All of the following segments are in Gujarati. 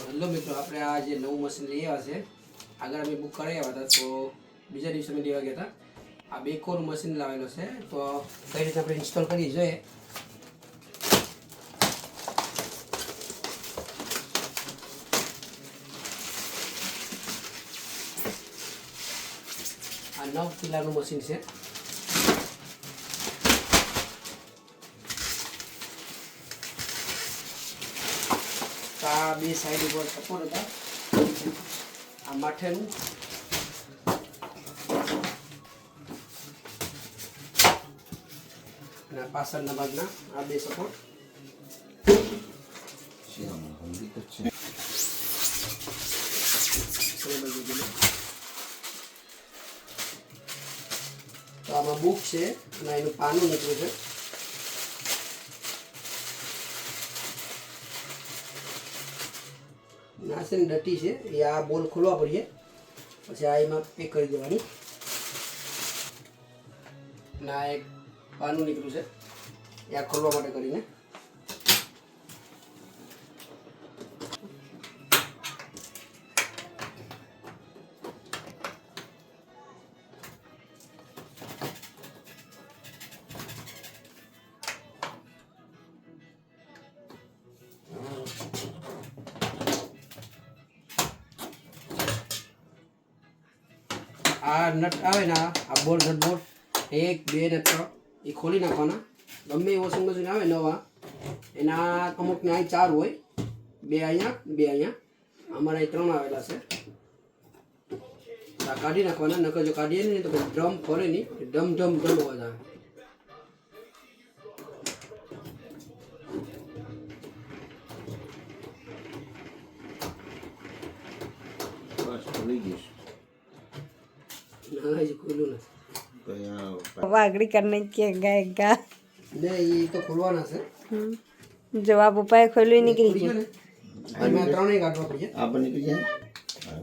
હેલો મિત્રો, આપણે આ જે નવું મશીન લઈ આવ્યા છે, આગળ અમે બુક કરાવી આવ્યા હતા, તો બીજા દિવસે અમે લેવા ગયા હતા. આ બેકોનું મશીન લાવેલો છે, તો કઈ રીતે આપણે ઇન્સ્ટોલ કરીએ જોઈએ. આ 9 કિલોનું મશીન છે. આ બે સાઈડ ઉપર સપોર્ટ હતા. આ માથેનું અને પાછળના ભાગના આ બે સપોર્ટ. તો આમાં બુક છે અને એનું પાનું નીકળ્યું છે. નાસેન ડટી છે એ આ બોલ ખોલવા પડીએ, પછી આ એમાં પેક કરી દેવાની. અને આ એક પાનું નીકળ્યું છે એ આ ખોલવા માટે કરીને. આ નટ આવે ને આ બોલ નટ બોલ 1 2 ને 3 એ ખોલી નાખવાના. ગમે એ વોશિંગ મશીન આવે નવા એના અમુકને અહીં 4 હોય, 2 અહીંયા 2 અહીંયા, અમારા અહીં 3 આવેલા છે. આ કાઢી નાખવાના, નકર જો કાઢીએ ને તો ડ્રમ ફરે નહીં, ડમ ડમ ડમ અવાજ આવે. वागड़ी करने की गाएगा नहीं, ये तो खुलवाना से जवाब उपाय खोलो ही निकली गई. मैं 3 ही काटवा पड़ी है. आप निकल जाए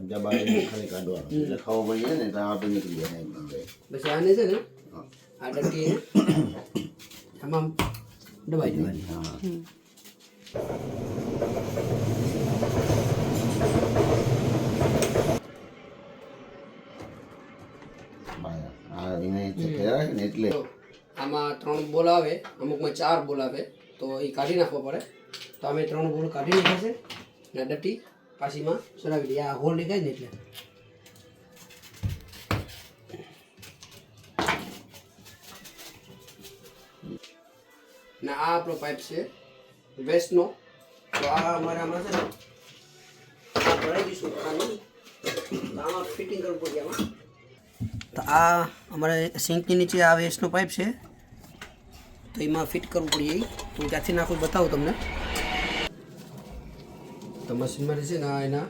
जब आए खाली काटवा એટલે ખાવો પડી ને તો આપણે નીકળી જાય એકદમ. બસ આને છે ને આ ડટી તમામ દબાઈ દેવાની. હા આ એને કહેવાય ને એટલે આમાં 3 બોલ આવે, અમુકમાં 4 બોલ આવે, તો એ કાઢી નાખવો પડે. તો અમે 3 બોલ કાઢી નાખ્યા છે ને ડટી પાછીમાં સરાવી દઈએ. આ હોલ દેખાય ને એટલે ને આ આપણો પાઇપ છે વેસ્ટનો. તો આ અમારે આમાં છે ને આ ભરાઈ દઈશું. આમાં ફિટિંગ કરવું પડે. આમાં તો આ અમારે સિંકની નીચે આ વેસ્ટનો પાઇપ છે, તો એમાં ફિટ કરવું પડે. તો ત્યાંથી નાખું બતાવું તમને. તો મશીનમાં છે ને એના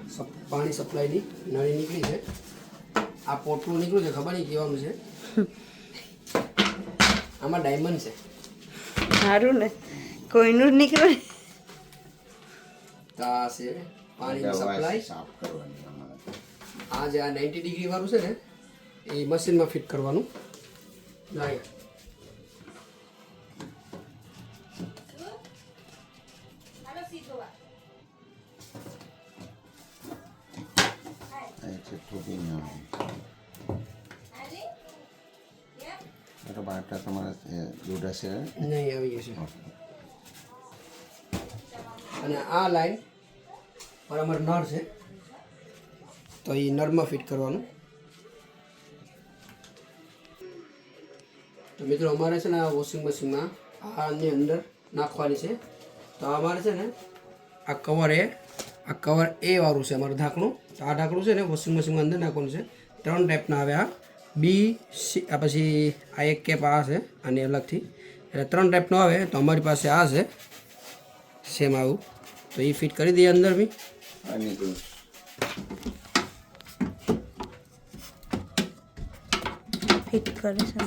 પાણી સપ્લાયની નળી નીકળી છે. આ પોટલું નીકળ્યું છે, ખબર નહીં કહેવાનું છે. આમાં ડાયમંડ છે. સારું ને કોઈનું જ નીકળે. તો આ છે પાણીની સપ્લાય. સાફ કરવાની અમારે. આ જે આ 90 ડિગ્રી વાળું છે ને એ મશીનમાં ફિટ કરવાનું. બાટા તમારે દૂધ હશે નહીં આવી જશે. અને આ લાઈન પર અમારે નળ છે, તો એ નળમાં ફિટ કરવાનું. તો મિત્રો અમારે છે ને આ વોશિંગ મશીનમાં આની અંદર નાખવાની છે. તો અમારે છે ને આ કવર એ વાળું છે અમારું ઢાંકણું. તો આ ઢાંકણું છે ને વોશિંગ મશીનમાં અંદર નાખવાનું છે. 3 ટાઈપના આવે. આ બી સી, આ પછી આ એક કેપ આ છે આની અલગથી, એટલે 3 ટાઈપનો આવે. તો અમારી પાસે આ છે સેમ આવું, તો એ ફિટ કરી દઈએ અંદર બી. ફિટ કરે છે.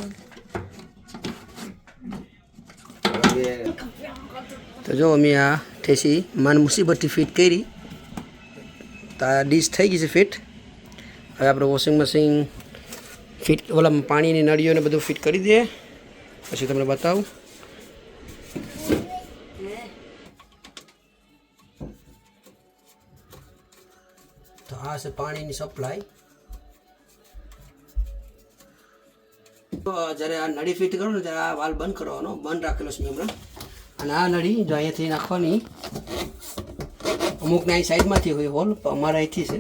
તો જો અમે આ ઠેસી માન મુસીબતથી ફિટ કરી. તો આ ડીશ થઈ ગઈ છે ફિટ. હવે આપણે વોશિંગ મશીન ફિટ ઓલા પાણીની નળીઓને બધું ફિટ કરી દઈએ, પછી તમને બતાવું. તો આ છે પાણીની સપ્લાય. જ્યારે આ નળી ફિટ કરો ને ત્યારે આ વાલ બંધ કરવાનો, બંધ રાખેલો છે મેં હમણાં. અને આ નળી જો અહીંયાથી નાખવાની, અમુકને અહીં સાઈડમાંથી હોય હોલ, પણ અમારા અહીંથી છે.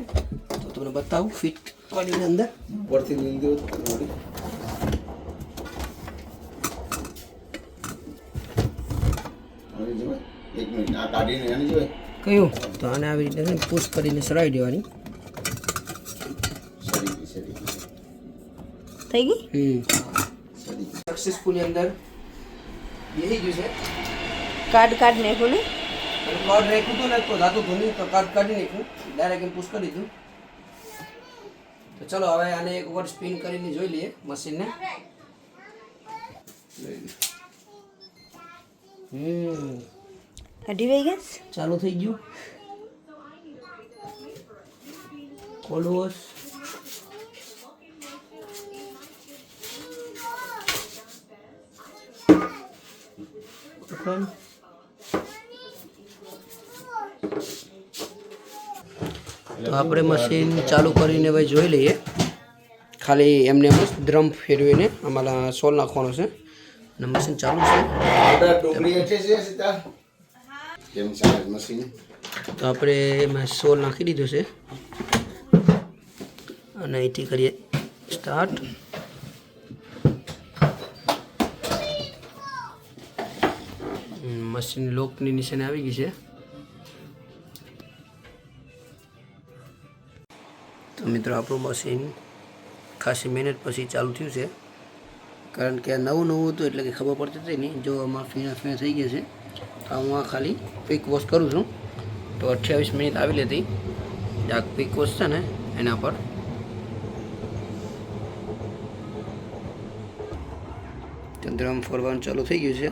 તો તમને બતાવું ફિટ કરીને અંદર ઉપરથી લીધી થોડી એક મિનિટ આ કાઢીને આની જોઈએ કયું તો આને આવી રીતે પુશ કરીને સરાવી દેવાની. સરી થઈ ગઈ. સક્સેસફુલી અંદર બેસી ગયું છે. કાઢ નાખ્યું ને. અને કાર્ડ રાખ્યું હતું ને તો જાતું હતું નહીં, તો કાર્ડ કાઢી નાખ્યું, ડાયરેક્ટ એમ પુશ કરી દીધું. તો ચલો હવે આને એક વખત સ્પિન કરીને જોઈ લઈએ મશીનને. અઢી વાઈ ગયા. ચાલુ થઈ ગયું. ખોલવું તો આપણે મશીન ચાલુ કરીને ભાઈ જોઈ લઈએ. ખાલી એમને એમ જ ડ્રમ ફેરવીને અમારા સોલ નાખવાનો છે અને મશીન ચાલુ છે. ટોકરી એટલે છે સીતા કેમ ચાલે મશીન. તો આપણે એમાં સોલ નાખી દીધો છે અને અહીંથી કરીએ સ્ટાર્ટ. મશીન લોકની નિશાને આવી ગઈ છે. તો મિત્રો આપણું મશીન ખાસી મહેનત પછી ચાલુ થયું છે, કારણ કે આ નવું હતું એટલે કે ખબર પડતી હતી નહીં. જો આમાં ફીણા થઈ ગયા છે. તો હું આ ખાલી ક્વિક વોશ કરું છું તો 28 મિનિટ આવી લેતી. આ ક્વિક વોશ છે ને એના પર ચંદ્રમ ફરવાનું ચાલુ થઈ ગયું છે.